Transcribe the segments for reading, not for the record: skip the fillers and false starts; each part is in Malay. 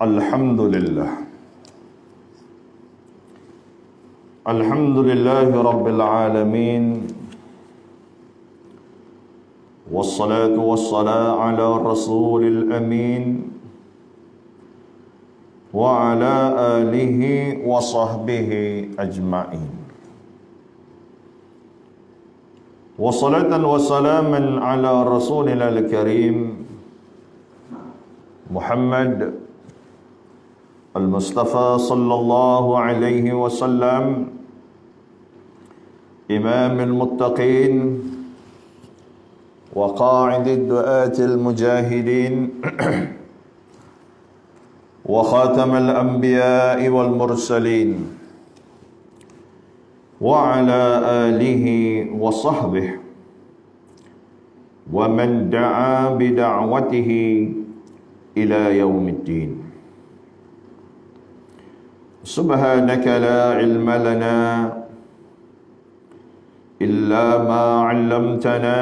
Alhamdulillah. Alhamdulillahi Rabbil Alamin. Wassalatu wassalamu ala Rasulil Amin wa ala alihi wa sahbihi ajma'in. Wassalatan wassalaman ala Rasulina al-Karim Muhammad Al-Mustafa sallallahu alaihi wasallam, Imam al-Muttaqin wa qa'id ad-du'at al-mujahidin wa khatam al-anbiya wal-mursalin wa ala alihi wa sahbihi wa man da'a bi da'watihi ila yaumiddin. Subhanaka la ilma lana illa ma 'allamtana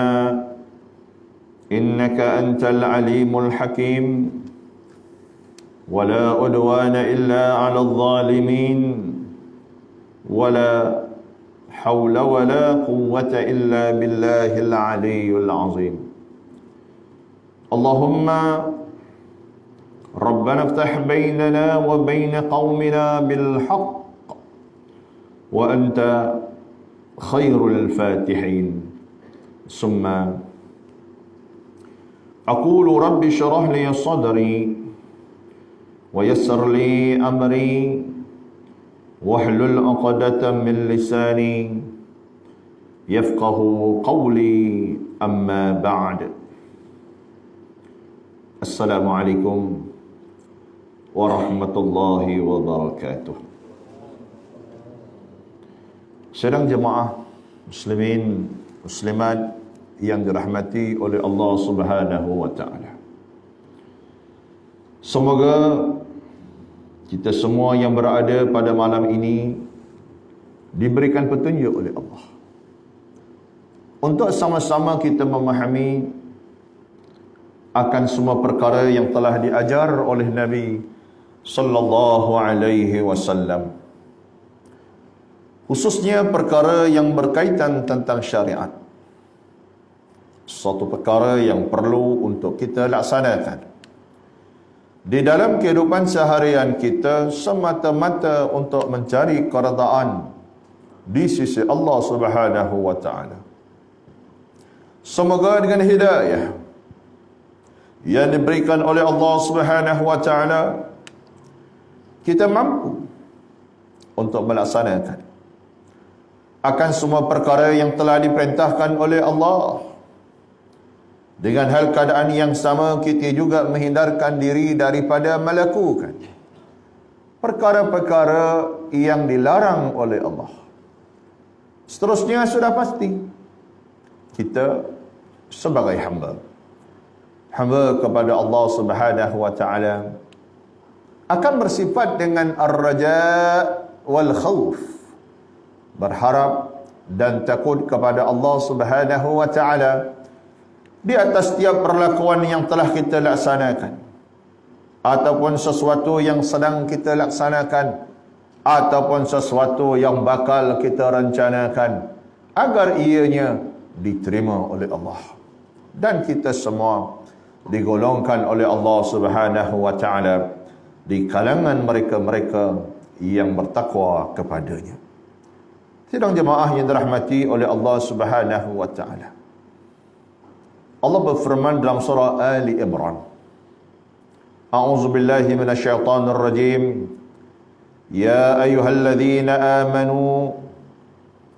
innaka antal alimul hakim wa la udwana illa 'alal zalimin wa la hawla wa la quwwata illa billahil aliyyil azim. Allahumma Rabbana iftah bainana wa bain qaumina bil haqq wa anta khairul fatihin. Summa aqulu rabbi shrah li sadri wa yassir li amri wahlul 'uqdatam min lisani yafqahu qawli, amma ba'd. Assalamualaikum warahmatullahi wabarakatuh. Sedang jemaah muslimin muslimat yang dirahmati oleh Allah Subhanahu wa taala. Semoga kita semua yang berada pada malam ini diberikan petunjuk oleh Allah untuk sama-sama kita memahami akan semua perkara yang telah diajar oleh Nabi sallallahu alaihi wasallam, khususnya perkara yang berkaitan tentang syariat. Suatu perkara yang perlu untuk kita laksanakan di dalam kehidupan seharian kita semata-mata untuk mencari keredaan di sisi Allah Subhanahu wa taala. Semoga dengan hidayah yang diberikan oleh Allah Subhanahu wa taala kita mampu untuk melaksanakan akan semua perkara yang telah diperintahkan oleh Allah. Dengan hal keadaan yang sama, kita juga menghindarkan diri daripada melakukan perkara-perkara yang dilarang oleh Allah. Seterusnya sudah pasti kita sebagai hamba kepada Allah Subhanahu wa taala akan bersifat dengan ar-raja wal khauf, berharap dan takut kepada Allah Subhanahu wa taala di atas setiap perlakuan yang telah kita laksanakan ataupun sesuatu yang sedang kita laksanakan ataupun sesuatu yang bakal kita rencanakan, agar ianya diterima oleh Allah dan kita semua digolongkan oleh Allah Subhanahu wa taala di kalangan mereka-mereka yang bertakwa kepadanya. Sidang jemaah yang dirahmati oleh Allah Subhanahu wa taala, Allah berfirman dalam surah Ali Imran, A'udzubillahi minasyaitonir rajim, Ya ayyuhalladzina amanu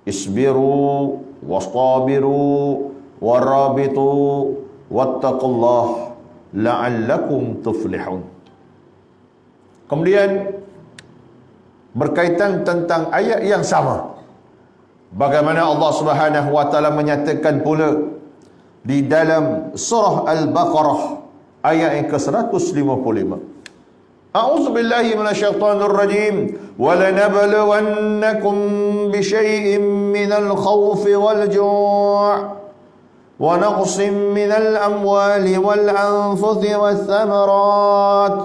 isbiru wastabiru warabitu wattaqullah la'allakum tuflihun. Kemudian berkaitan tentang ayat yang sama, bagaimana Allah Subhanahu wa taala menyatakan pula di dalam surah Al-Baqarah ayat yang ke-155, A'udzubillahi minasyaitonir rajim, wa lanabluwannakum bisyai'in minal khawfi wal ju' ونقص من الأموال والأنفس والثمرات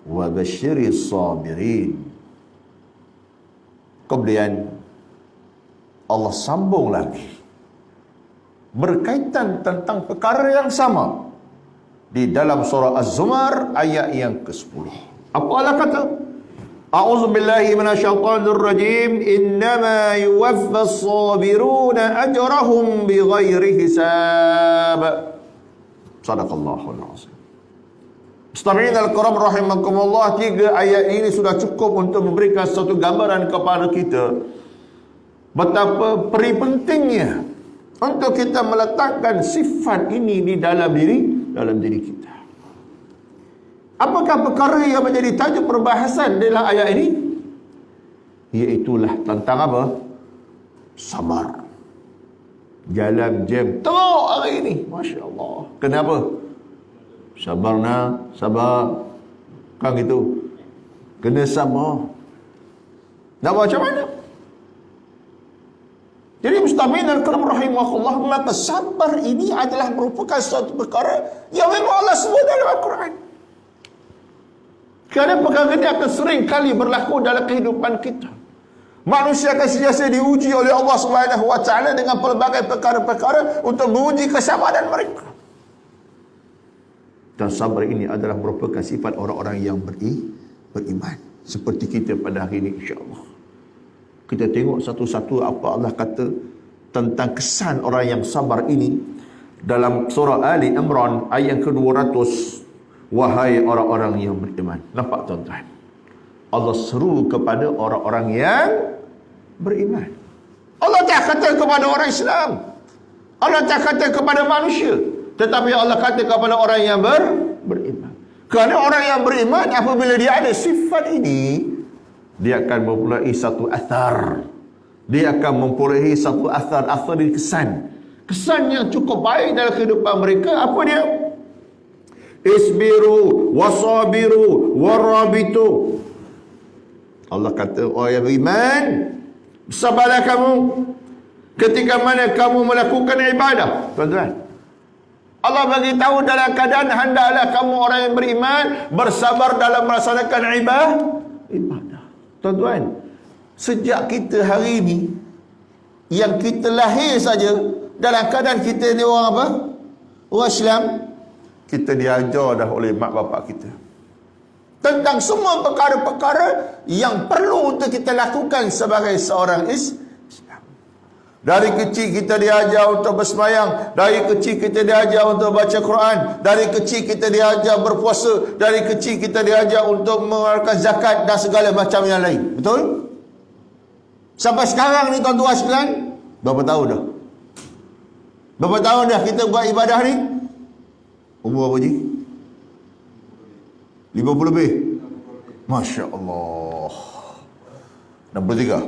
wa basyiris sabirin. Kemudian Allah sambung lagi berkaitan tentang perkara yang sama di dalam surah Az-Zumar ayat yang ke-10. Apa Allah kata? A'udzu billahi minasyaitonir rajim. Innama yuwaffas sabiruna ajrahum bighairi hisab. Sadaqallahul azim. Mustami'in al-kiram rahimakumullah, 3 ayat ini sudah cukup untuk memberikan satu gambaran kepada kita betapa pentingnya untuk kita meletakkan sifat ini di dalam diri kita. Apakah perkara yang menjadi tajuk perbahasan dalam ayat ini? Iaitulah tentang apa? Sabar. Jalan jam teruk hari ini, Masya Allah. Kenapa? Sabar. Kan gitu. Kena sabar. Nak buat macam mana? Jadi mustami'in al-kiram rahimahullah, maka sabar ini adalah merupakan suatu perkara yang memang Allah sebut dalam Al-Quran. Kerana perkara ini akan sering kali berlaku dalam kehidupan kita. Manusia akan sentiasa diuji oleh Allah Subhanahu wa taala dengan pelbagai perkara-perkara untuk menguji kesabaran mereka. Dan sabar ini adalah merupakan sifat orang-orang yang beriman. Seperti kita pada hari ini, insya-Allah. Kita tengok satu-satu apa Allah kata tentang kesan orang yang sabar ini dalam surah Ali Imran ayat ke-200. Wahai orang-orang yang beriman. Nampak tuan-tuan? Allah seru kepada orang-orang yang beriman. Allah tak kata kepada orang Islam. Allah tak kata kepada manusia. Tetapi Allah kata kepada orang yang beriman. Kerana orang yang beriman, apabila dia ada sifat ini, dia akan mempunyai satu athar. Dia akan mempunyai satu athar di kesan. Kesan yang cukup baik dalam kehidupan mereka. Apa dia? Isbiru wasabiru warabitu. Allah kata, orang yang beriman, bersabarlah kamu ketika mana kamu melakukan ibadah. Tuan-tuan, Allah bagi tahu dalam keadaan hendaklah kamu orang yang beriman bersabar dalam melaksanakan ibadah. Tuan-tuan, sejak kita hari ini, yang kita lahir saja dalam keadaan kita ni orang apa? Orang Islam. Kita diajar dah oleh mak bapak kita tentang semua perkara-perkara yang perlu untuk kita lakukan sebagai seorang Islam. Dari kecil kita diajar untuk bersembahyang, dari kecil kita diajar untuk baca Quran, dari kecil kita diajar berpuasa, dari kecil kita diajar untuk mengeluarkan zakat dan segala macam yang lain. Betul? Sampai sekarang ni tuan-tuan sekalian, berapa tahun dah? Berapa tahun dah kita buat ibadah ni? Umur apa, Ji? 50 lebih? Masya Allah. 63?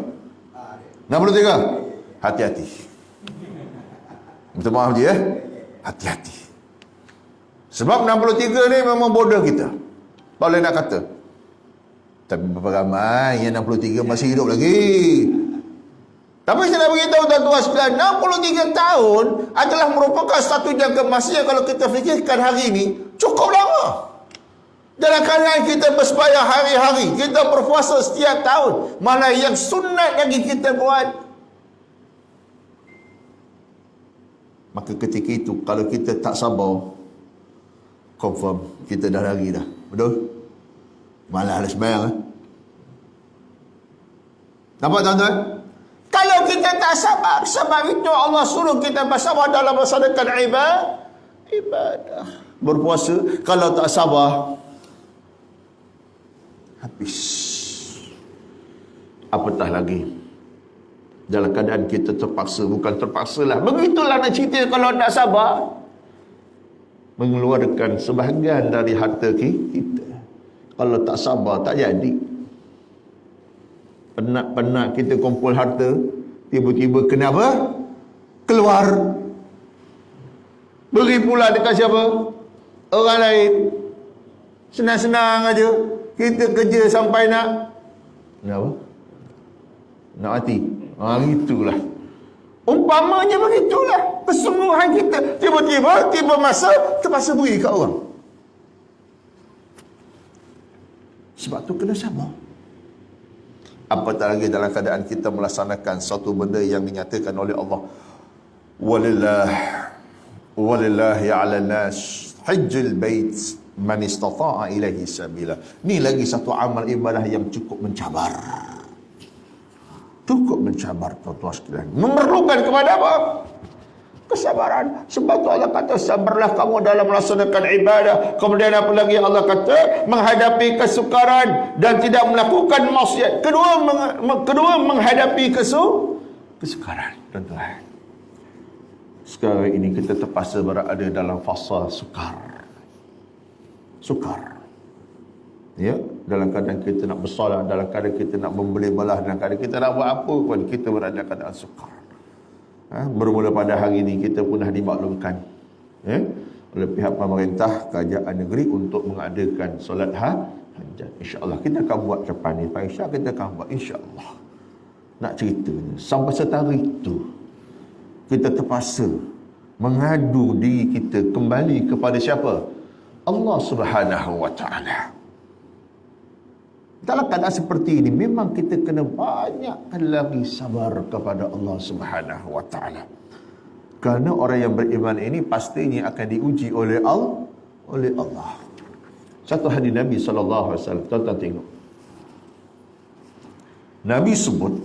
63? Hati-hati. Minta maaf, Ji, ya? Hati-hati. Sebab 63 ni memang bodoh kita. Tak boleh nak kata. Tapi berapa ramai yang 63 masih hidup lagi. Tapi saya nak beritahu tuan-tuan sekalian, 63 tahun adalah merupakan satu jangka masa yang kalau kita fikirkan hari ini, cukup lama. Dalam keadaan kita bersembahyang hari-hari, kita berpuasa setiap tahun, mana yang sunat lagi kita buat. Maka ketika itu, kalau kita tak sabar, confirm kita dah lari dah. Betul? Malah ada sembahyang. Nampak tuan-tuan? Kalau kita tak sabar, sebab itu Allah suruh kita bersabar dalam melaksanakan ibadah. Berpuasa, kalau tak sabar, habis. Apatah lagi dalam keadaan kita terpaksa, bukan terpaksalah, begitulah nak cerita kalau tak sabar, mengeluarkan sebahagian dari harta kita. Kalau tak sabar, tak jadi. Penat-penat kita kumpul harta, tiba-tiba kenapa? Keluar. Beri pula dekat siapa? Orang lain. Senang-senang aja. Kita kerja sampai nak apa? Nak mati. Itulah. Umpamanya begitulah kesungguhan kita. Tiba-tiba masa terpaksa beri kat orang. Sebab tu kena sabar. Apatah lagi dalam keadaan kita melaksanakan satu benda yang dinyatakan oleh Allah, walillahi 'alan nas hajjul bait man istata'a ilaihi sabila. Ni lagi satu amal ibadah yang cukup mencabar. Cukup mencabar, tuan-tuan sekalian. Memerlukan kepada apa? Kesabaran. Sebab tu Allah kata, sabarlah kamu dalam melaksanakan ibadah. Kemudian apa lagi Allah kata? Menghadapi kesukaran dan tidak melakukan maksiat. Kedua menghadapi kesukaran, tuan-tuan. Sekarang ini kita terpaksa berada dalam fasa sukar. Ya, dalam keadaan kita nak bersolat, dalam keadaan kita nak membeli belah, dalam keadaan kita nak buat apa pun, kita berada dalam keadaan sukar. Bermula pada hari ini kita pun dah dimaklumkan oleh pihak pemerintah kerajaan negeri untuk mengadakan solat hajat. InsyaAllah kita akan buat depan ni, Pak Isyak kita akan buat, insyaAllah. Nak ceritanya, sampai setara itu kita terpaksa mengadu diri kita kembali kepada siapa? Allah Subhanahu wa ta'ala. Dalam keadaan seperti ini memang kita kena banyakkan lagi sabar kepada Allah Subhanahu wa ta'ala. Kerana orang yang beriman ini pastinya akan diuji oleh Allah. Satu hadis Nabi SAW, tuan-tuan tengok. Nabi sebut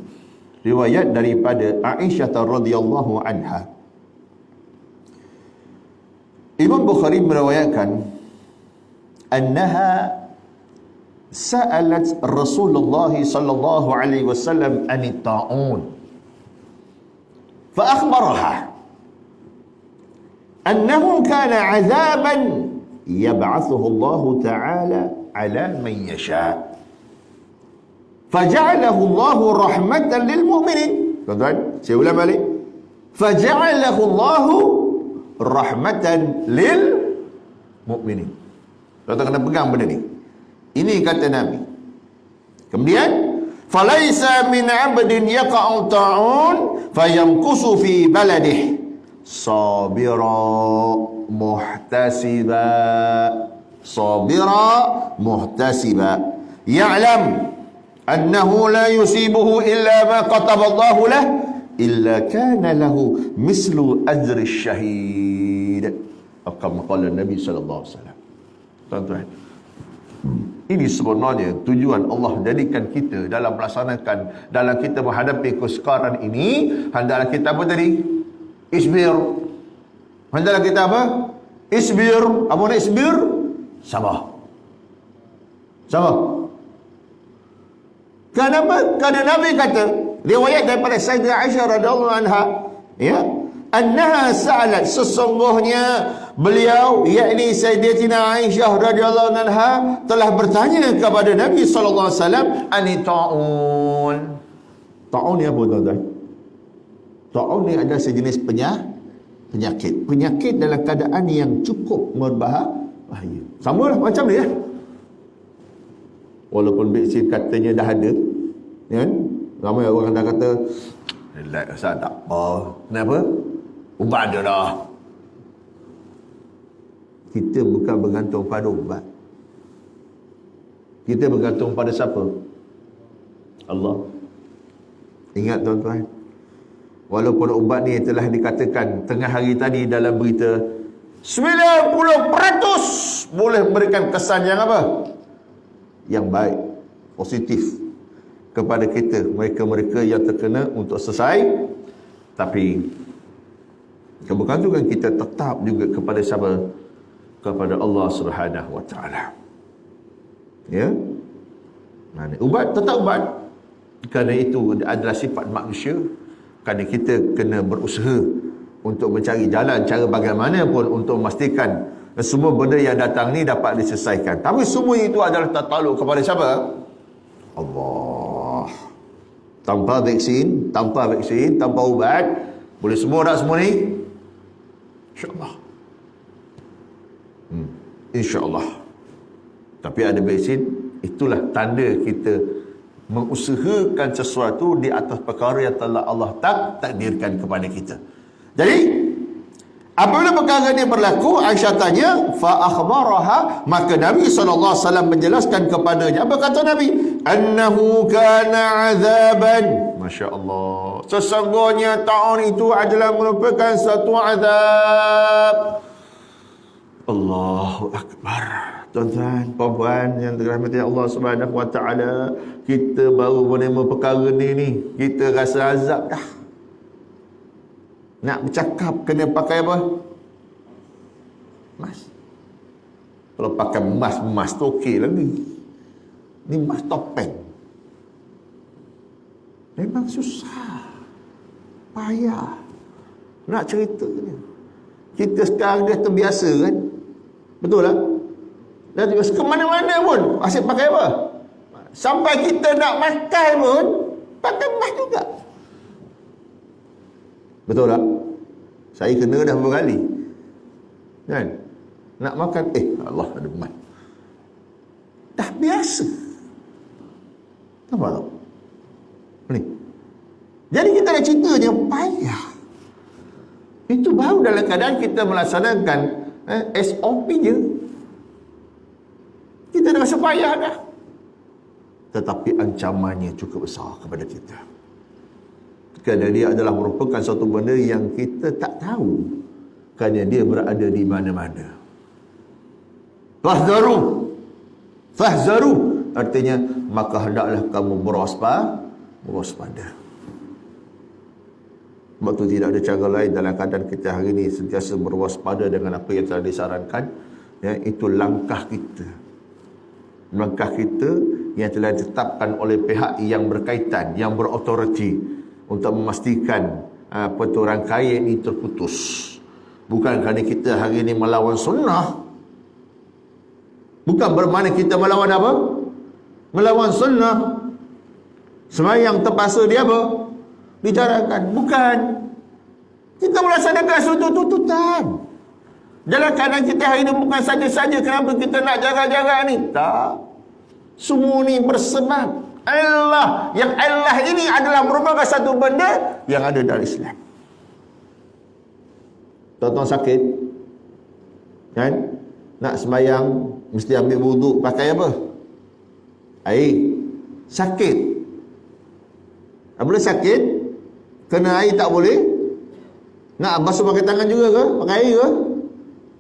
riwayat daripada Aisyah radhiyallahu anha. Imam Bukhari meriwayatkan annaha sa'alat Rasulullah sallallahu alaihi wasallam an ta'un fa akhbaraha annahu kana 'adhaban yab'athuhu Allah ta'ala 'ala man yasha' faja'alahu Allah rahmatan lil mu'minin. Tuan-tuan, saya ulang balik. Faja'alahu Allah rahmatan lil mu'minin. Tuan-tuan kena pegang benda ni. Ini kata Nabi. Kemudian, falaisa min 'abdin yaqa'u ta'un fayamkusu fi baladihi sabira muhtasiba ya'lam annahu la yusibuhu illa ma kataballahu lah illa kana lahu mislu ajri syahid. Kama qala Nabi sallallahu alaihi wasallam. Tuan-tuan, ini sebenarnya tujuan Allah jadikan kita dalam melaksanakan, dalam kita menghadapi kesukaran ini, hendaklah kita apa tadi? Isbir. Hendaklah kita apa? Isbir. Apa nak isbir? Sabar. Kenapa? Kerana Nabi kata, riwayat daripada Sayyidah Aisyah radhiyallahu anha, ya, annaha sa'alat, sesungguhnya beliau, yakni Sayyidatina Aisyah radhiyallahu anha telah bertanya kepada Nabi sallallahu alaihi wasallam ani ta'un. Ta'un ni apa, tuan-tuan? Ta'un ni adalah sejenis penyakit dalam keadaan yang cukup berbahaya. Samalah macam ni ya. Walaupun vaksin katanya dah ada, kan? Ramai orang dah kata, relax Ustaz, tak apa. Kenapa? Ubat ada dah. Kita bukan bergantung pada ubat. Kita bergantung pada siapa? Allah. Ingat tuan-tuan, walaupun ubat ni telah dikatakan tengah hari tadi dalam berita 90% boleh memberikan kesan yang apa? Yang baik, positif kepada kita, mereka-mereka yang terkena untuk selesai. Tapi kebergantungan kita tetap juga kepada siapa? Kepada Allah Subhanahu wa ta'ala. Ya. Ubat tetap ubat. Kerana itu adalah sifat manusia. Kerana kita kena berusaha untuk mencari jalan, cara bagaimanapun untuk memastikan semua benda yang datang ni dapat diselesaikan. Tapi semua itu adalah takluk kepada siapa? Allah. Tanpa vaksin, tanpa ubat, boleh semua tak semua ni? InsyaAllah. InsyaAllah. Tapi ada vaksin, itulah tanda kita mengusahakan sesuatu di atas perkara yang telah Allah takdirkan kepada kita. Jadi, Apabila perkara ini berlaku, Aisyah tanya, fa akhbaraha, maka Nabi SAW menjelaskan kepadanya. Apa kata Nabi? Annahu kana azaban. Masya Allah. Sesungguhnya tahun itu adalah merupakan satu azab. Allahu Akbar. Tuan-tuan, puan-puan yang dirahmati Allah Subhanahu Wa Taala, kita baru menerima perkara ni, kita rasa azab dah. Nak bercakap kena pakai apa? Emas. Kalau pakai emas tu okey lagi. Ni emas topeng. Memang susah. Payah. Nak ceritanya. Kita sekarang dah terbiasa kan? Betul tak? Dah terbiasa. Ke mana-mana pun asyik pakai apa? Sampai kita nak makan pun pakai emas juga. Betul tak? Saya kena dah beberapa kali. Kan? Nak makan, Allah ada emas. Dah biasa. Nampak tak? Ni. Jadi kita nak ceritanya payah. Itu baru dalam keadaan kita melaksanakan SOP je. Kita dah rasa payah dah. Tetapi ancamannya cukup besar kepada kita. Kerana dia adalah merupakan satu benda yang kita tak tahu. Kerana dia berada di mana-mana. Fahzaru. Artinya, maka hendaklah kamu berwaspada. Sebab tu tidak ada cara lain dalam keadaan kita hari ini sentiasa berwaspada dengan apa yang telah disarankan. Ya, itu langkah kita. Langkah kita yang telah ditetapkan oleh pihak yang berkaitan, yang berautoriti, untuk memastikan rangkaian ini terputus. Bukan kerana kita hari ini melawan sunnah. Bukan bermakna kita melawan apa? Melawan sunnah. Sembahyang terpaksa dia apa? Dijarahkan. Bukan. Kita melaksanakan suatu tuntutan. Dalam keadaan kita hari ini bukan saja-saja kenapa kita nak jaga-jaga ni. Tak. Semua ni bersebab Allah. Yang Allah ini adalah merupakan satu benda yang ada dalam Islam. Tuan-tuan sakit, kan? Nak sembahyang mesti ambil wuduk, pakai apa? Air. Sakit. Apabila sakit, kena air tak boleh. Nak basuh pakai tangan juga ke? Pakai air ke?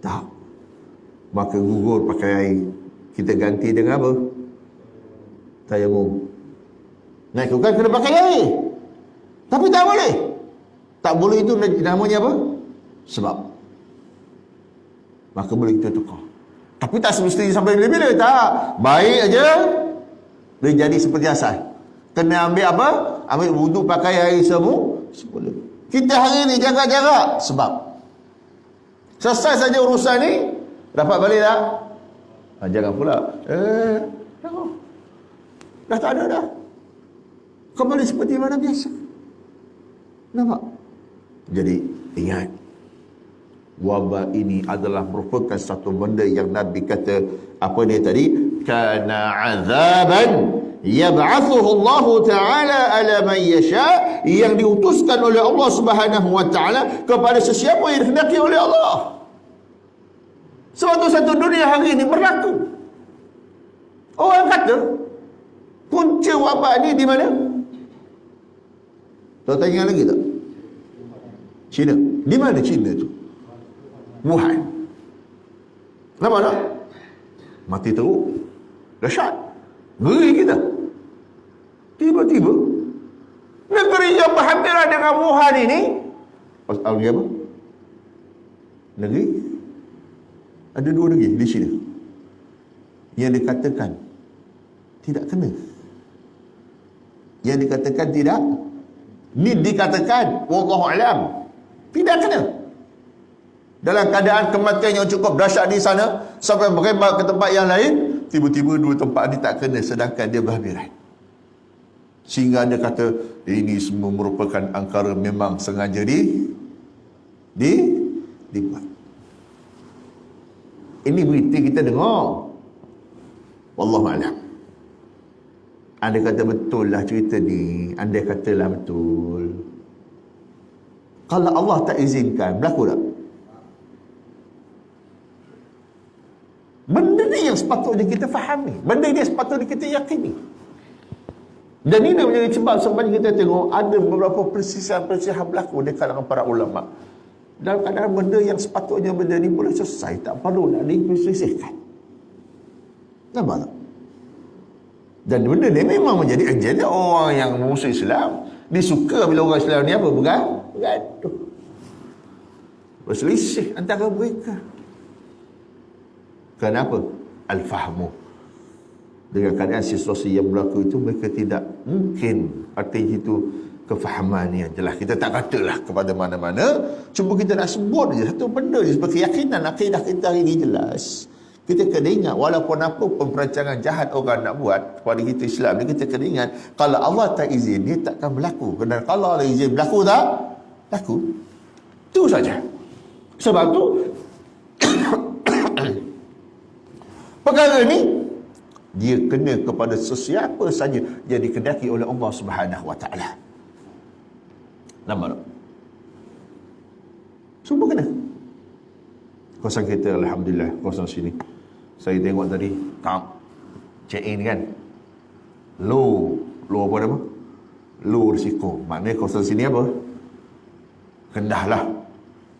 Tak. Maka gugur pakai air. Kita ganti dengan apa? Tayamum. Naik bukan kena pakai air. Tapi tak boleh. Tak boleh itu namanya apa? Sebab. Maka boleh kita tukar. Tapi tak semestinya sampai bila-bila. Tak. Baik aja. Dia jadi seperti asal. Kena ambil apa? Ambil wuduk pakai air semua. Kita hari ni jaga-jaga. Sebab. Selesai saja urusan ni. Dapat balik tak? Jangan pula. Dah tak ada dah. Kembali seperti mana biasa. Nampak? Jadi, ingat. Wabak ini adalah merupakan satu benda yang Nabi kata, apa dia tadi? Kana azaban yab'athuhu Allah Ta'ala ala man yasha, yang diutuskan oleh Allah Subhanahu Wa Ta'ala kepada sesiapa yang dikehendaki oleh Allah. Suatu satu dunia hari ini berlaku. Orang kata, punca wabak ni di mana? Tuan-tuan ingat lagi tak? China. Di mana China tu? Wuhan. Nampak tak? Mati teruk. Dahsyat. Ngeri kita. Tiba-tiba negeri yang berhampiran dengan Wuhan ini, negeri apa? Negeri? Ada dua negeri di China yang dikatakan tidak kena. Yang dikatakan tidak, ni dikatakan wallahu alam tidak kena. Dalam keadaan kematian yang cukup dahsyat di sana, sampai berebak ke tempat yang lain, tiba-tiba dua tempat ni tak kena, sedangkan dia berhampiran. Sehingga dia kata ini semua merupakan angkara memang sengaja dibuat. Ini berita kita dengar. Wallahu a'lam. Anda kata betul lah cerita ni, anda katalah betul. Kalau Allah tak izinkan, berlaku tak? Benda ni yang sepatutnya kita fahami. Benda ni yang sepatutnya kita yakini. Dan ini menjadi sebab kita tengok ada beberapa perselisihan berlaku di kalangan para ulama. Dalam keadaan benda yang sepatutnya benda ni boleh selesai, tak perlu nak diperselisihkan. Nampak tak? Dan benda ni memang menjadi agenda orang yang musuh Islam. Dia suka bila orang Islam ni apa? Bergaduh. Berselisih antara mereka. Kenapa? Al-fahmu. Dengan keadaan situasi yang berlaku itu, mereka tidak mungkin artinya itu kefahaman yang jelas. Kita tak katalah kepada mana-mana, cuma kita nak sebut je satu benda je, sebab keyakinan akidah kita hari ini jelas. Kita kena ingat, walaupun apa pun perancangan jahat orang nak buat kepada kita Islam ni, kita kena ingat, kalau Allah tak izin, dia takkan berlaku. Dan kalau Allah izin berlaku tak? Berlaku. Itu saja. Sebab tu perkara ni dia kena kepada sesiapa saja yang dikehendaki oleh Allah Subhanahu Wa Taala. Nampak tak? Semua kena. Kawasan kita alhamdulillah, kawasan sini. Saya tengok tadi check in kan. Low apa nama? Low risiko. Maknanya kawasan sini apa? Kendahlah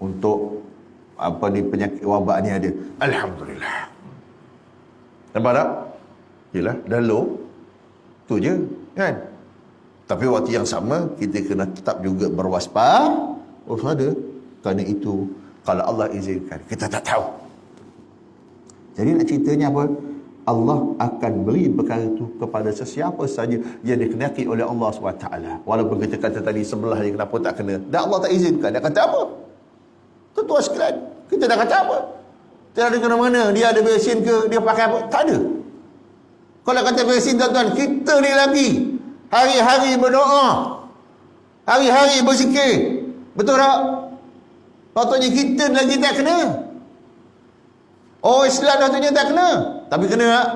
untuk apa ni penyakit wabak ni ada. Alhamdulillah. Nampak tak? Yalah, dah low. Tu je, kan? Tapi waktu yang sama, kita kena tetap juga berwaspada. Kerana itu, kalau Allah izinkan, kita tak tahu. Jadi nak ceritanya apa? Allah akan beri perkara itu kepada sesiapa saja yang dikehendaki oleh Allah SWT. Walaupun kita kata tadi sebelah dia kenapa tak kena. Dan Allah tak izinkan. Dia kata apa? Tuan-tuan sekalian, kita dah kata apa? Tidak ada kena mana. Dia ada vaksin ke? Dia pakai apa? Tak ada. Kalau kata vaksin, tuan-tuan, kita ni lagi hari-hari berdoa, hari-hari berzikir. Betul tak? Patutnya kita lagi tak kena. Oh, Islam patutnya tak kena. Tapi kena tak?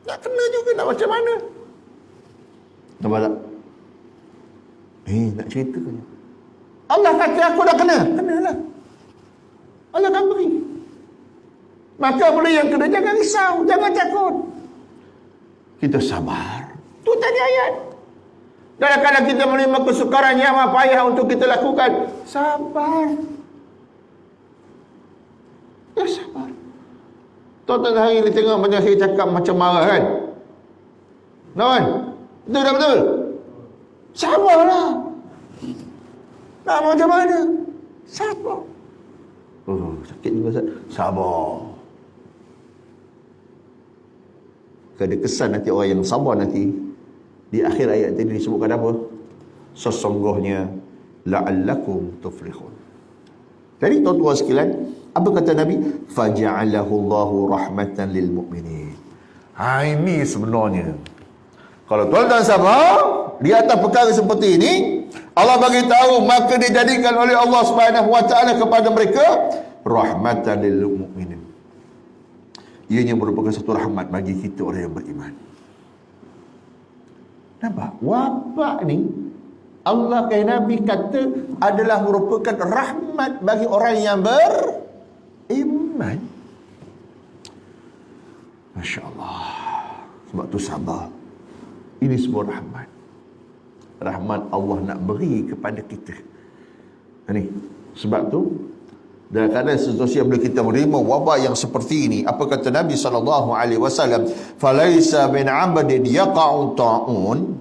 Tak kena juga, nak macam mana? Nampak tak? Nak cerita ke? Allah kata aku dah kena. Kenalah. Allah akan beri. Maka benda yang kena, jangan risau, jangan takut. Kita sabar. Itu tadi ayat. Dan kadang kita menerima kesukaran yang apa payah untuk kita lakukan, sabar. Ya sabar. Tuan-tuan hari ni tengok macam saya cakap macam marah kan? Kan? Betul tak betul? Sabarlah. Nak macam mana? Sabar. Oh, sakit juga Ustaz. Sabar. Ada kesan nanti orang yang sabar nanti di akhir ayat tadi disebutkan apa? Sesungguhnya la'allakum tuflihun. Jadi tuan-tuan sekalian, apa kata Nabi? Faja'alahu Allahu rahmatan lil mu'minin. Ini sebenarnya. Kalau tuan-tuan sabar di atas perkara seperti ini, Allah bagi tahu, maka dijadikan oleh Allah Subhanahu Wa Taala kepada mereka rahmatan lil mu'minin. Ianya merupakan satu rahmat bagi kita orang yang beriman. Nampak? Wabak ni Allah kata Nabi kata adalah merupakan rahmat bagi orang yang beriman. Masya Allah. Sebab tu sabar. Ini semua rahmat. Rahmat Allah nak beri kepada kita. Ini sebab tu dalam keadaan situasi yang boleh kita menerima wabak yang seperti ini, apa kata Nabi SAW? Falaisa min 'abdin yaqa'u ta'un,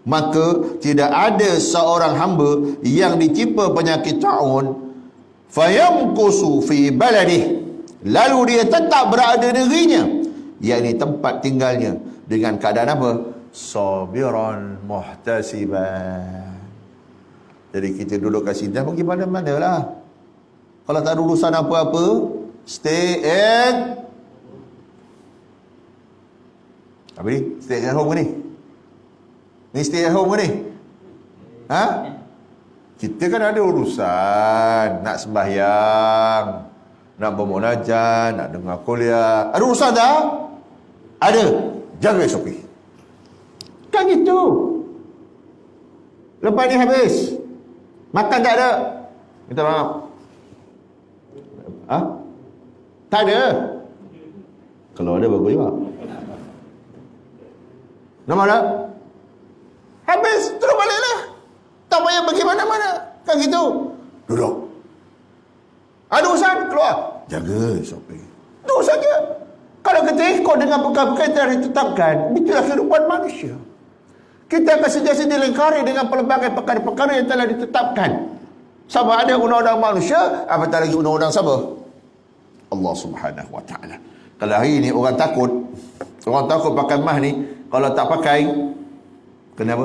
maka tidak ada seorang hamba yang ditimpa penyakit ta'un fayamkusu fi baladih, lalu dia tetap berada di negerinya, yakni tempat tinggalnya, dengan keadaan apa? Sabiran muhtasiban. Jadi kita duduk kat sini, dah pergi mana-mana lah. Kalau tak ada urusan apa-apa, stay at apa ni? Stay at home ke ni? Ni stay at home ke ni? Ha? Kita kan ada urusan, nak sembahyang, nak bermunajat, nak dengar kuliah. Ada urusan tak? Ada. Jaga SOP. Kan gitu. Lepas ni habis, makan tak ada, minta maaf. Ha? Tak ada. Kalau ada bagus juga. Nampak tak? Habis terus baliklah. Tak payah pergi mana-mana. Kan gitu. Duduk. Ada urusan keluar. Jaga sampai. Itu saja. Kalau kita ikut dengan perkara-perkara yang telah ditetapkan, itulah kehidupan manusia. Kita akan sentiasa dilingkari dengan pelbagai perkara-perkara yang telah ditetapkan. Sama ada undang-undang manusia, apatah lagi undang-undang siapa? Allah Subhanahu Wa Taala. Kalau hari ini orang takut pakai mask ni, kalau tak pakai, kenapa?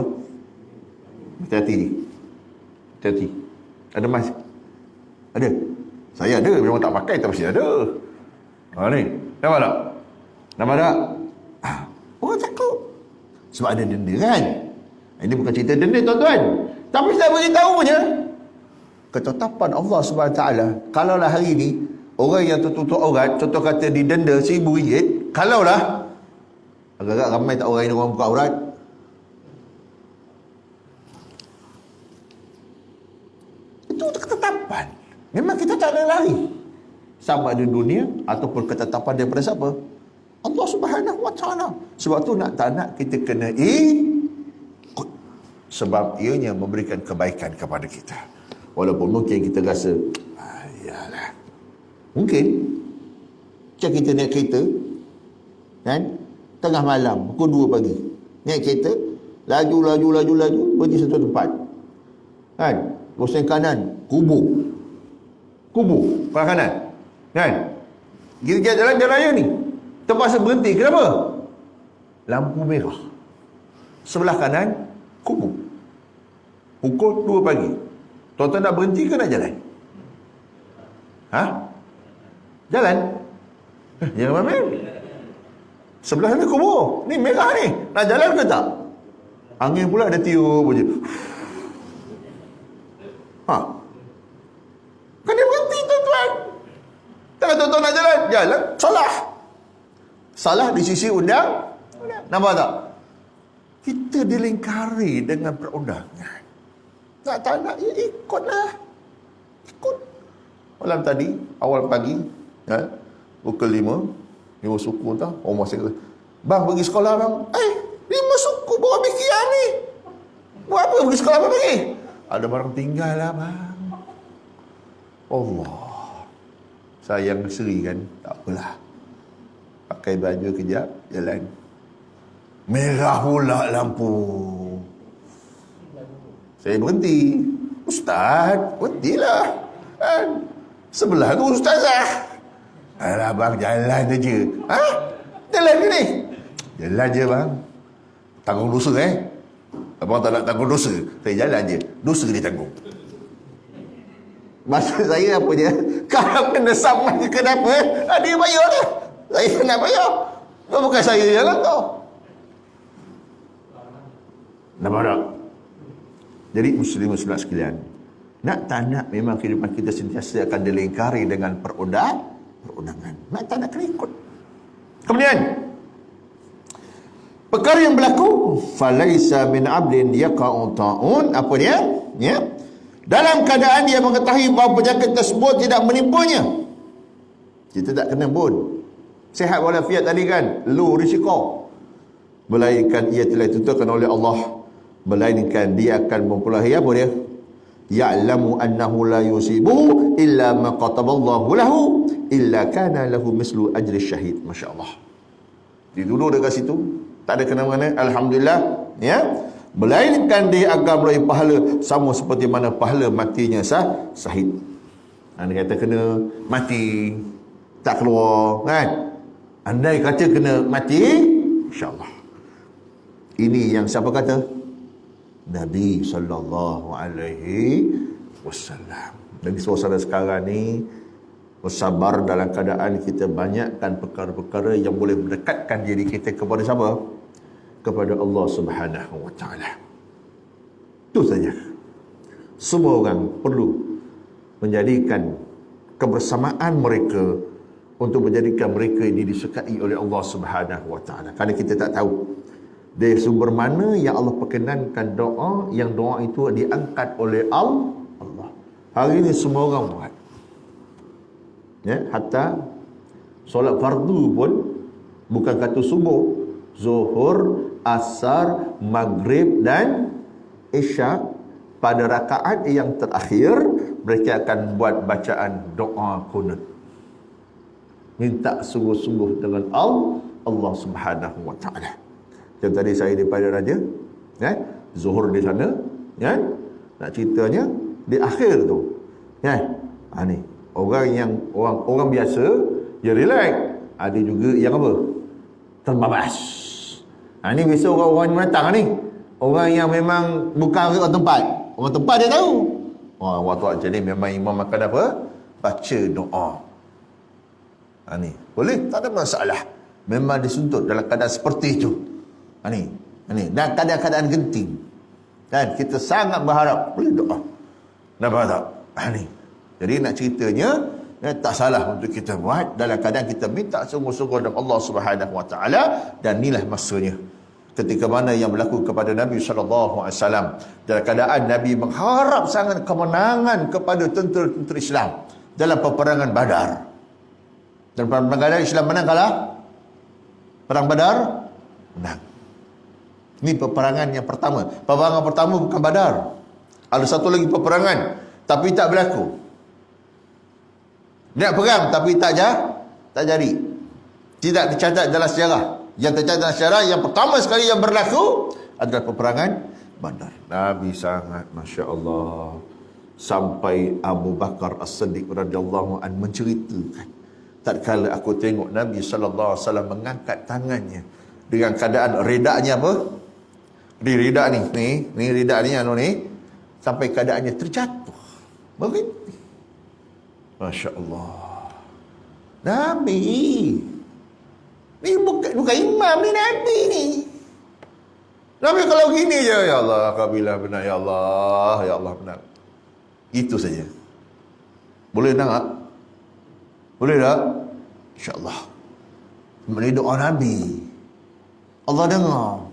Hati-hati. Hati-hati. Ada mask? Ada? Saya ada, memang tak pakai tapi mesti ada. Ni, nampak tak? Nampak tak? Orang takut. Sebab ada denda kan? Ini bukan cerita denda tuan-tuan. Tapi saya beritahu punya, ketetapan Allah SWT, kalaulah hari ini orang yang tertutup aurat, contoh kata didenda RM1,000, kalaulah agak-agak ramai tak orang ini orang buka aurat. Itu ketetapan. Memang kita tak ada lari. Sama ada dunia ataupun ketetapan daripada siapa? Allah Subhanahu Wa Taala. Sebab tu nak tak nak kita kena ikut. Sebab ianya memberikan kebaikan kepada kita. Walaupun mungkin kita rasa, yalah. Mungkin macam kita naik kereta kan, tengah malam pukul 2 pagi naik kereta, laju berhenti satu tempat kan, lesen kanan kubur belah kanan kan, kita jalan raya ni terpaksa berhenti. Kenapa? Lampu merah sebelah kanan kubur, pukul 2 pagi. Tuan-tuan nak berhenti ke nak jalan? Jalan? Jangan main. Sebelah sana kubur. Ni merah ni. Nak jalan ke tak? Angin pula ada tiup je. Kena berhenti tuan-tuan. Tak tuan-tuan nak jalan? Jalan. Salah di sisi undang. Nampak tak? Kita dilingkari dengan perundangan. Tak nak, ya ikutlah. Ikut. Malam tadi, awal pagi, pukul 5 suku tau, orang masih kata, bang pergi sekolah bang. 5 suku bawa bikiran ni. Buat apa pergi sekolah apa pergi? Ada barang tinggal lah bang. Allah. Sayang seri kan, tak apalah. Pakai baju kejap, jalan. Merah pula lampu. Saya berhenti. Ustaz, berhentilah. Sebelah tu ustazah. Alah bang, jalan je. Jalan ni. Jalan je bang. Tanggung dosa Abang tak nak tanggung dosa. Saya jalan je. Dosa dia tanggung. Maksud saya apa je? Kalau kena saman ke kenapa? Dia bayar lah. Saya nak bayar. Bukan saya jalan tau. Nampak tak? Jadi muslim-muslimat sekalian, nak tak nak memang kehidupan kita sentiasa akan dilingkari dengan perundangan. Nak tak nak kena ikut. Kemudian perkara yang berlaku, falaisa min abdin yaqa'u ta'un, apa dia? Ya. Dalam keadaan dia mengetahui bahawa penyakit tersebut tidak menimpanya. Kita tak kena pun. Sihat walafiat tadi kan, low risiko. Melainkan ia telah ditentukan oleh Allah. Melainkan dia akan memperoleh apa dia? Ya'lamu annahu la yusibuhu illa ma qataballahu lahu illa kana lahu mislu ajri syahid. Masya-Allah. Duduk dekat situ, tak ada kena-mengena, alhamdulillah, ya. Melainkan dia akan memperoleh pahala sama seperti mana pahala matinya syahid. Anda kata kena mati tak keluar kan? Andai kata kena mati, insya-Allah. Ini yang siapa kata? Nabi sallallahu alaihi wasallam. Dan suasana sekarang ni bersabar dalam keadaan kita banyakkan perkara-perkara yang boleh mendekatkan diri kita kepada siapa? Kepada Allah Subhanahu wa taala. Itu saja. Semua orang perlu menjadikan kebersamaan mereka untuk menjadikan mereka ini disukai oleh Allah Subhanahu wa taala. Kerana kita tak tahu dari sumber mana yang Allah perkenankan doa, yang doa itu diangkat oleh Allah. Hari ini semua orang buat. Ya, hatta solat fardu pun Bukan kata subuh. Zuhur, asar, maghrib dan isyak. Pada rakaat yang terakhir, mereka akan buat bacaan doa kunut. Minta sungguh-sungguh dengan Allah Subhanahu wa taala. Yang tadi saya daripada raja, kan? Zuhur di sana, kan? Nak ceritanya di akhir tu. Kan? Ni orang yang orang biasa dia relax. Ada juga yang apa? Terbabas. Ni biasa orang-orang yang menatang ni. Orang yang memang bukan orang tempat. Orang tempat dia tahu. Waktu jadi memang imam akan apa? Baca doa. Ni boleh, tak ada masalah. Memang disuntut dalam keadaan seperti itu. Ni dan keadaan-keadaan genting. Kan kita sangat berharap boleh doa. Nampak tak? Ni. Jadi nak ceritanya tak salah untuk kita buat dalam keadaan kita minta sungguh-sungguh dengan Allah Subhanahu wa taala, dan inilah masanya ketika mana yang berlaku kepada Nabi sallallahu alaihi wasallam dalam keadaan Nabi mengharap sangat kemenangan kepada tentera-tentera Islam dalam peperangan Badar. Dan peperangan Islam menang kalah? Perang Badar menang. Ini peperangan yang pertama. Peperangan pertama bukan Badar. Ada satu lagi peperangan tapi tak berlaku. Dia nak perang tapi tak jadi. Tidak dicatat dalam sejarah. Yang tercatat dalam sejarah yang pertama sekali yang berlaku adalah peperangan Badar. Nabi sangat masya-Allah sampai Abu Bakar As-Siddiq radhiyallahu anhu menceritakan, tatkala aku tengok Nabi sallallahu alaihi wasallam mengangkat tangannya dengan keadaan redaknya apa? Redak ni redak ni ni sampai keadaannya terjatuh. Berhenti. Masya-Allah. Nabi ni bukan imam ni, Nabi ni. Nabi kalau gini je, ya Allah, kabilah benar, ya Allah benar. Itu saja. Boleh tak? Boleh tak? InsyaAllah. Ini doa Nabi. Allah dengar.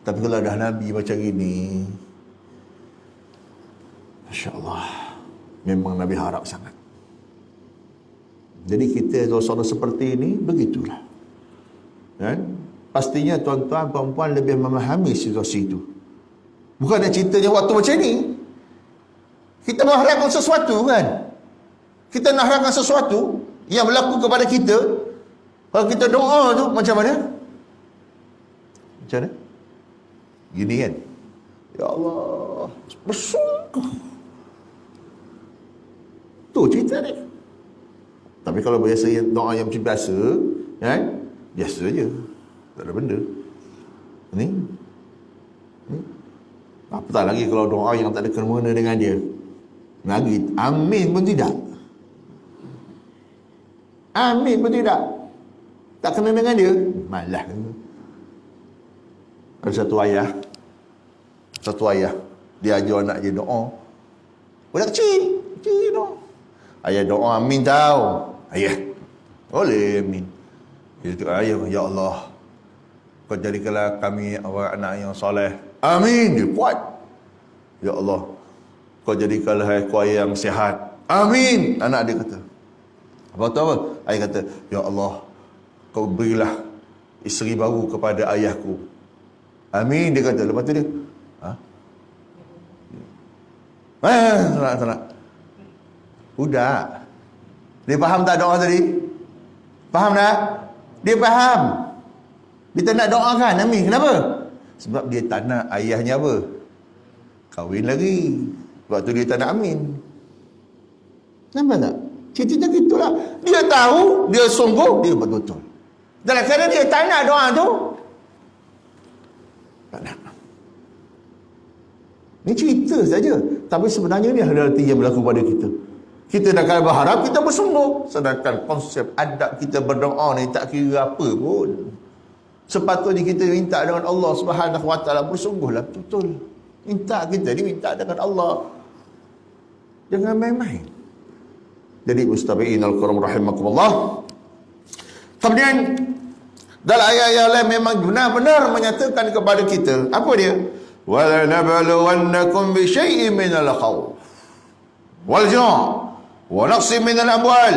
Tapi kalau dah Nabi macam gini, InsyaAllah, memang Nabi harap sangat. Jadi kita suasana seperti ini, begitulah. Kan? Pastinya tuan-tuan, perempuan lebih memahami situasi itu. Bukan nak ceritanya waktu macam ni. Kita mengharapkan sesuatu kan. Kita nak harapkan sesuatu yang berlaku kepada kita. Kalau kita doa tu macam mana? Macam mana? Gini kan. Ya Allah, bersungguh. Tu cerita ni. Tapi kalau biasa doa yang macam biasa, kan? Biasa je. Tak ada benda. Ni. Apatah lagi kalau doa yang tak ada kena-mena dengan dia. Lagi amin pun tidak. Amin pun tidak. Tak kena dengan dia. Malah. Ada satu ayah. Dia ajar anak dia doa. Budak kecil doa. Ayah doa amin tau. Ayah. Boleh amin. Dia kata, ayah, ya Allah, kau jadikanlah kami orang anak yang soleh. Amin. Dia kuat. Ya Allah, kau jadikanlah aku ayah yang sihat. Amin. Anak dia kata. Apa? Ayah kata, ya Allah, kau berilah isteri baru kepada ayahku. Amin. Dia kata. Lepas tu dia, tak. Budak. Dia faham tak doa tadi? Faham tak? Dia faham. Dia tak nak doakan. Amin. Kenapa? Sebab dia tak nak ayahnya apa? Kahwin lagi. Sebab tu dia tak nak amin. Nampak tak? Ceritanya gitulah. Dia tahu, dia sungguh, dia betul-betul. Dalam keadaan dia tak nak doa tu, tak nak. Ini cerita saja. Tapi sebenarnya ni realiti yang berlaku pada kita. Kita nak kalau berharap, kita bersungguh. Sedangkan konsep adab kita berdoa ni tak kira apa pun. Sepatutnya kita minta dengan Allah Subhanahu wa taala, bersungguhlah betul. Minta kita ni minta dengan Allah. Jangan main-main. Jadi mustabi'in al-kiram rahimakumullah. Kemudian dalam ayat-ayat lain memang benar-benar menyatakan kepada kita, apa dia? Wala nabluwannakum bi syai'in minal khawf wal ju' wa naqsin minal amwal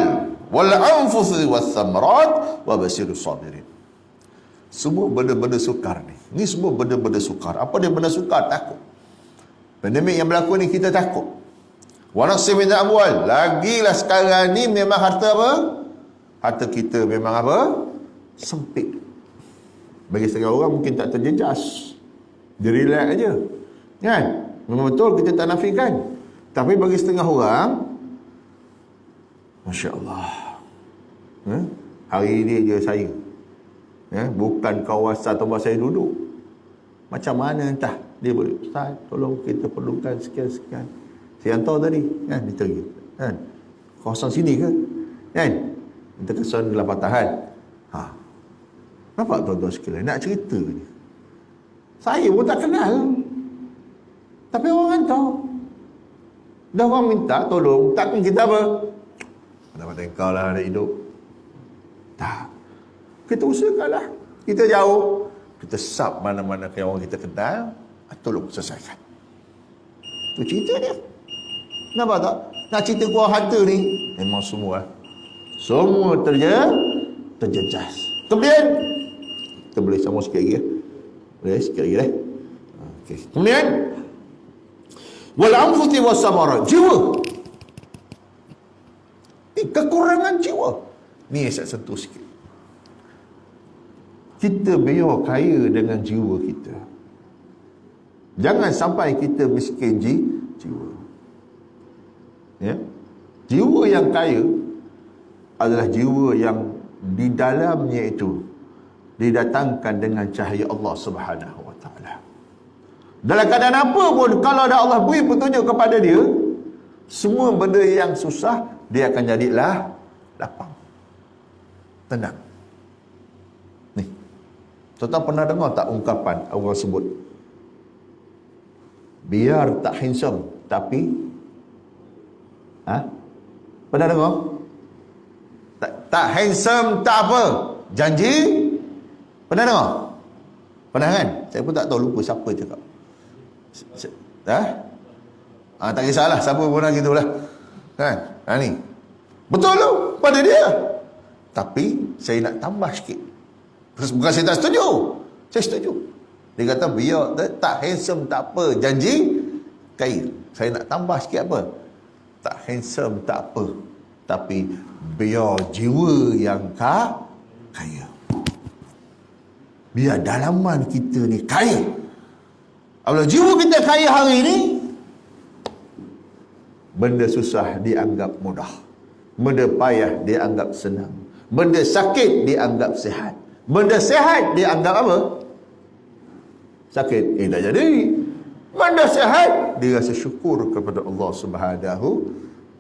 wal anfusi wath thamarat wa bashirus sabirin. Semua benda-benda sukar ni. Ni semua benda-benda sukar. Apa dia benda sukar? Takut. Pandemik yang berlaku ni kita takut. Wa naqsim min amwal. Lagilah sekarang ni memang harta apa? Harta kita memang apa? Sempit. Bagi setengah orang mungkin tak terjejas. Dia relax aja. Kan? Memang betul kita tak nafikan. Tapi bagi setengah orang, Masya Allah. Hari ini je saya. Bukan kawasan tempat saya duduk. Macam mana entah. Dia boleh, Ustaz, tolong kita perlukan sekian-sekian. Saya hantar tadi. Kan? Dia pergi. Kan? Kawasan sini ke? Kan? Kita kesan dalam patahan. Nampak tuan-tuan sekalian? Nak cerita ni. Saya pun tak kenal. Tapi orang hantar. Dah orang minta tolong. Takkan kita apa? Dapat engkau lah nak hidup. Tak. Kita usahakanlah. Kita jauh. Kita sub mana-mana ke orang kita kenal. Tolong selesaikan. Itu cerita dia. Nampak tak? Nak cerita kuah harta ni. Memang semua. Semua terjejas. Kemudian. Kita boleh sama sikit lagi. Boleh sikit lagi. Okay. Kemudian. Wal anfusi was samarat. Jiwa. Kekurangan jiwa. Ni saya sentuh sikit. Kita biar kaya dengan jiwa kita. Jangan sampai kita miskin jiwa. Ya? Jiwa yang kaya adalah jiwa yang di dalamnya itu didatangkan dengan cahaya Allah Subhanahu wa taala. Dalam keadaan apa pun, kalau ada Allah beri petunjuk kepada dia, semua benda yang susah dia akan jadilah lapang. Tenang. Ni. Tuan-tuan pernah dengar tak ungkapan orang sebut? Biar tak handsome, tapi pernah dengar? Tak handsome tak apa, janji. Pernah dengar? Pernah kan? Saya pun tak tahu, lupa siapa cakap. Tak kisahlah siapa pun nak gitulah. Kan? Ni. Betul tu pada dia. Tapi saya nak tambah sikit. Bukan saya tak setuju. Saya setuju. Dia kata biar tak handsome tak apa, janji kaya. Saya nak tambah sikit apa? Tak handsome tak apa, tapi biar jiwa yang kaya. Biar dalaman kita ni kaya. Kalau jiwa kita kaya hari ni, benda susah dianggap mudah. Benda payah dianggap senang. Benda sakit dianggap sihat. Benda sihat dianggap apa? Sakit. Tak jadi. Benda sihat, dia rasa syukur kepada Allah Subhanahu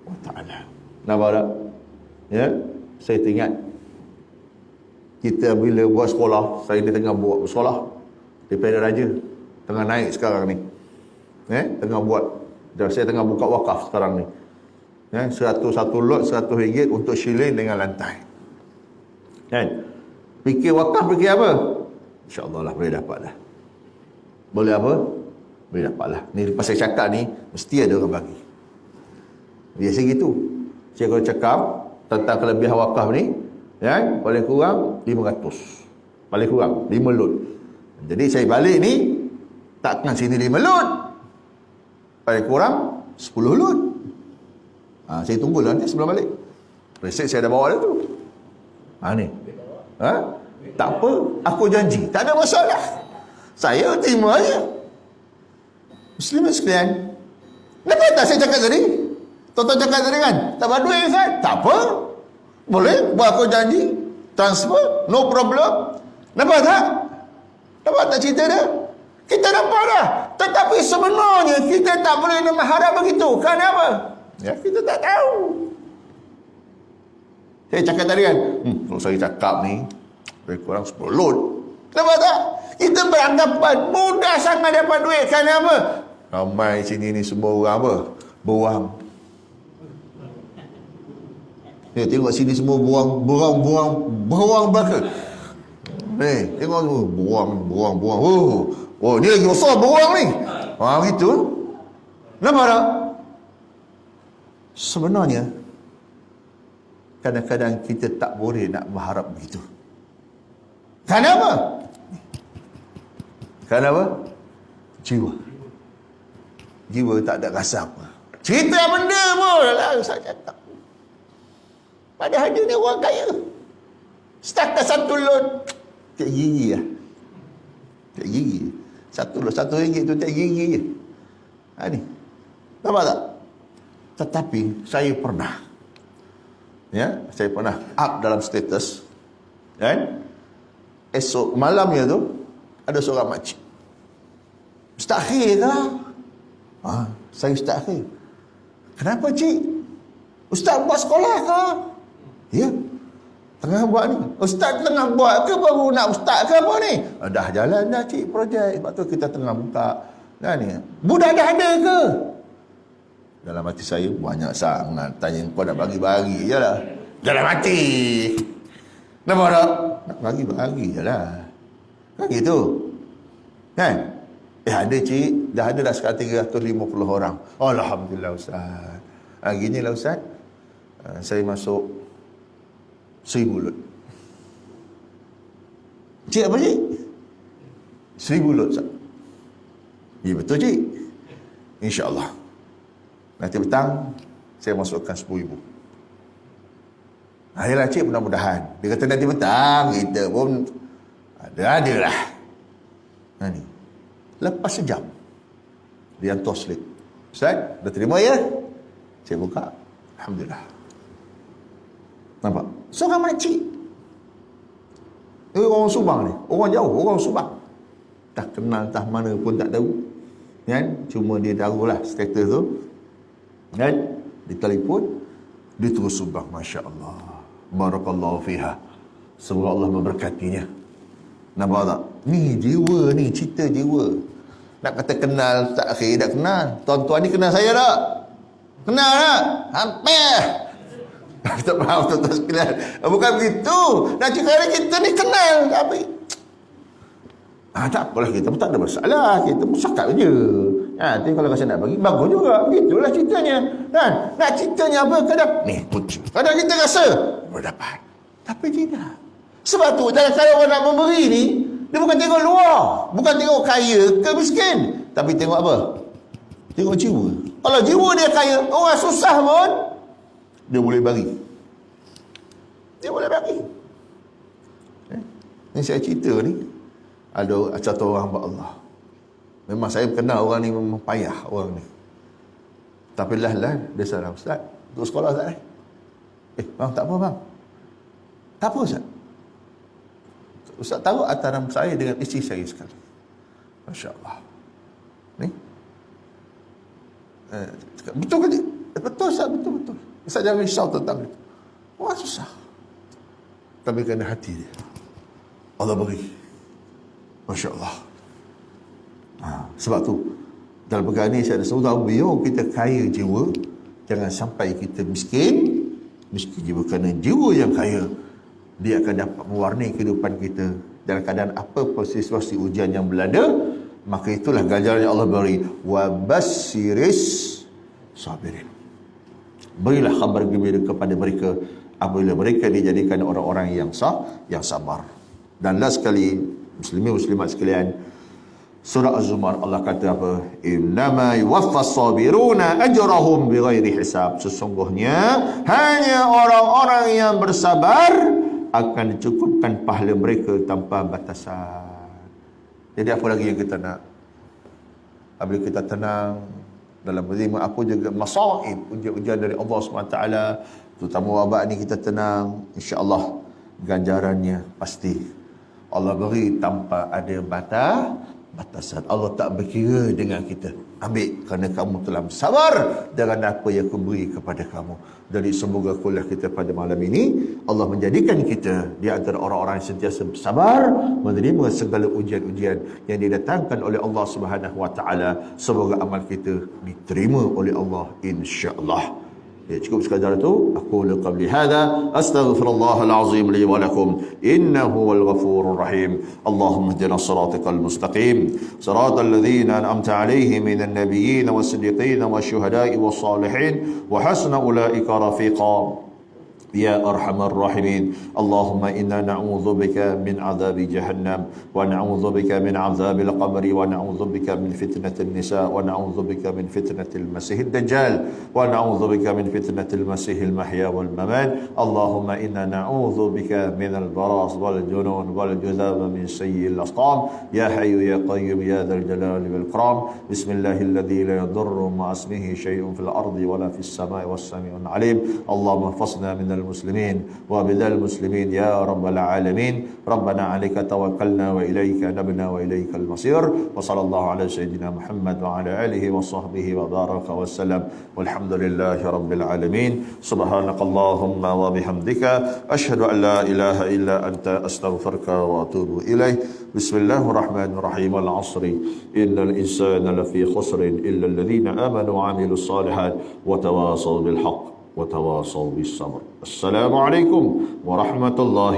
wa ta'ala. Nampak tak? Ya? Saya teringat. Kita bila buat sekolah, saya ni tengah buat sekolah di Perak Raja. Tengah naik sekarang ni. Tengah buat. Saya tengah buka wakaf sekarang ni. 101 lot, RM100 untuk shilling dengan lantai. Kan? Fikir wakaf, fikir apa? InsyaAllah lah boleh dapat lah. Boleh apa? Boleh dapat lah. Ni lepas saya cakap ni, mesti ada orang bagi. Biasa gitu. Saya kalau cakap tentang kelebihan wakaf ni, paling kurang 500. Paling kurang 5 lot. Jadi saya balik ni, takkan sini 5 lot. Paling kurang 10 lot. Saya tunggulah nanti sebelum balik. Resit saya dah bawa dah tu. Ni. Tak apa, aku janji. Tak ada masalah. Saya terima aja. Muslimin sekalian. Kenapa tak saya cakap tadi? Tuan-tuan cakap tadi kan? Tak ada duit kan? Tak apa. Boleh, buat aku janji. Transfer, no problem. Nampak tak? Nampak tak cerita dia? Kita nampak dah. Tetapi sebenarnya kita tak boleh mengharap begitu. Kenapa? Ya, kita tak tahu. Saya cakap tadi kan? Kalau saya cakap ni, lebih kurang 10 lot. Nampak tak? Kita beranggapan mudah sangat dapat duit. Kenapa? Ramai sini ni semua orang apa? Buang. Ya, tengok sini semua buang belaka. Tengok tu, buang. Oh, ni lagi besar buang ni. Gitu. Nampak tak? Sebenarnya, kadang-kadang kita tak boleh nak berharap begitu. Kenapa? Kenapa? Jiwa. Jiwa tak ada rasa apa. Cerita benda pun lah Ustaz cakap. Padahal dia ni orang kaya. Setakat satu lot. Tak gigi lah. Tak gigi. Satu lot, RM1 tu tak gigi je. Ni. Nampak tak? Tetapi saya pernah. Ya, saya pernah up dalam status. Kan? Esok malamnya tu ada seorang makcik. Ustaz Akhir ke? Saya Ustaz Akhir. Kenapa cik? Ustaz buat sekolah ke? Ya. Tengah buat ni. Ustaz tengah buat ke baru nak ustaz ke apa ni? Dah jalan dah cik projek. Sebab tu kita tengah buka. Dah ni. Budak dah ada ke? Dalam hati saya banyak sangat. Tanya kau nak bagi-bagi je lah. Dalam hati. Nampak tak? Nak bagi-bagi je lah. Kan gitu. Kan? Ada cik. Dah ada dah sekarang 350 orang. Alhamdulillah Ustaz. Gini lah Ustaz. Saya masuk 1000 lot. Cik apa cik? 1000 lot Ustaz. Ya betul cik. InsyaAllah. Nanti petang saya masukkan 10,000. Ayolah cik, mudah-mudahan. Dia kata nanti petang kita pun ada lah. Ni. Lepas sejam dia hantar slip. Ustaz, dah terima ya? Saya buka. Alhamdulillah. Nampak? Seorang makcik. Orang Subang ni. Orang jauh, orang Subang. Tak kenal, tak mana pun tak tahu. Kan? Cuma dia tahulah status tu. Kan? Dia telefon. Dia terus Subang. Masya Allah. Barakallahu fiha. Semoga Allah memberkatinya. Nampak tak? Ni jiwa ni. Cerita jiwa. Nak kata kenal, tak akhir dah kenal. Tuan-tuan ni kenal saya tak? Kenal tak? Hampir. Tak faham tuan-tuan sekalian. Bukan begitu. Nak cakap kita ni kenal. Tapi tak apalah, kita pun tak ada masalah. Kita pun cakap je. Tapi kalau rasa nak bagi, bagus juga. Begitulah ceritanya. Dan nak ceritanya apa? Kadang ni puji. Kadang kita rasa berdapat. Tapi tidak. Sebab tu kalau orang nak memberi ni, dia bukan tengok luar. Bukan tengok kaya ke miskin. Tapi tengok apa? Tengok jiwa. Kalau jiwa dia kaya, orang susah pun dia boleh bagi. Dia boleh bagi. Ni saya cerita ni. Ada satu orang hamba Allah. Memang saya kenal orang ni, memang payah orang ni. Tapi lah dia salah Ustaz. Untuk sekolah Ustaz bang tak apa bang. Tak apa Ustaz. Ustaz tahu antara saya dengan isteri saya sekali. Masya Allah. Ni. Betul ke? Betul Ustaz, betul. Ustaz jangan risau tentang itu. Wah susah. Tapi kerana hati dia. Allah beri. Masya Allah. Sebab tu dalam perkara ni saya ada saudara, biar kita kaya jiwa, jangan sampai kita miskin jiwa. Kerana jiwa yang kaya, dia akan dapat mewarnai kehidupan kita dalam keadaan apa pun situasi ujian yang berlada. Maka itulah ganjaran yang Allah beri. Wa bassiris sabirin. Berilah kabar gembira kepada mereka apabila mereka dijadikan orang-orang yang sabar. Dan last sekali, muslimin muslimat sekalian, surah Az-Zumar Allah kata apa? Innama yuwaffas sabiruna ajrahum bighairi hisab. Sesungguhnya hanya orang-orang yang bersabar akan dicukupkan pahala mereka tanpa batasan. Jadi apa lagi yang kita nak? Apabila kita tenang dalam menerima apa juga masaib, ujian-ujian dari Allah SWT, terutama wabak ni, kita tenang, insya-Allah ganjarannya pasti Allah beri tanpa ada batasan. Allah tak berkira dengan kita. Ambil kerana kamu telah bersabar dengan apa yang aku beri kepada kamu. Jadi semoga kuliah kita pada malam ini Allah menjadikan kita di antara orang-orang yang sentiasa bersabar menerima segala ujian-ujian yang didatangkan oleh Allah Subhanahu wa taala. Semoga amal kita diterima oleh Allah insya-Allah. Ya, cukup sekadar itu. Aku qawli hadza astaghfirullahal azim li wa lakum innahu wal ghafurur rahim. Allahumma ihdina siratal mustaqim siratal ladzina an'amta 'alaihim minan nabiyyin was siddiqin wasyuhada'i was salihin wa hasuna ulaika rafiqa. يا أرحم الراحمين. اللهم إنا نعوذ بك من عذاب جهنم ونعوذ بك من عذاب القبر ونعوذ بك من فتنة النساء ونعوذ بك من فتنة المسيح الدجال ونعوذ بك من فتنة المسيح المحيا والممات. اللهم إنا نعوذ بك من البراس والجنون والجذام من سيء الأسقام. يا حي يا قيوم يا ذا الجلال والإكرام. بسم الله الذي لا يضر مع اسمه شيء في الأرض ولا في السماء والسميع العليم. اللهم احفظنا من المسلمين وبذل المسلمين يا رب العالمين. ربنا عليك توكلنا وإليك نبنا وإليك المصير. وصلى الله على سيدنا محمد وعلى آله وصحبه وبارك وسلم والحمد لله رب العالمين. سبحانك اللهم وبحمدك أشهد أن لا إله إلا أنت أستغفرك وأتوب إليه. بسم الله الرحمن الرحيم. والعصر إن الإنسان لفي خسر إلا الذين آمنوا وعملوا الصالحات وتواصوا بالحق وتواصوا بالصبر. السلام عليكم ورحمة الله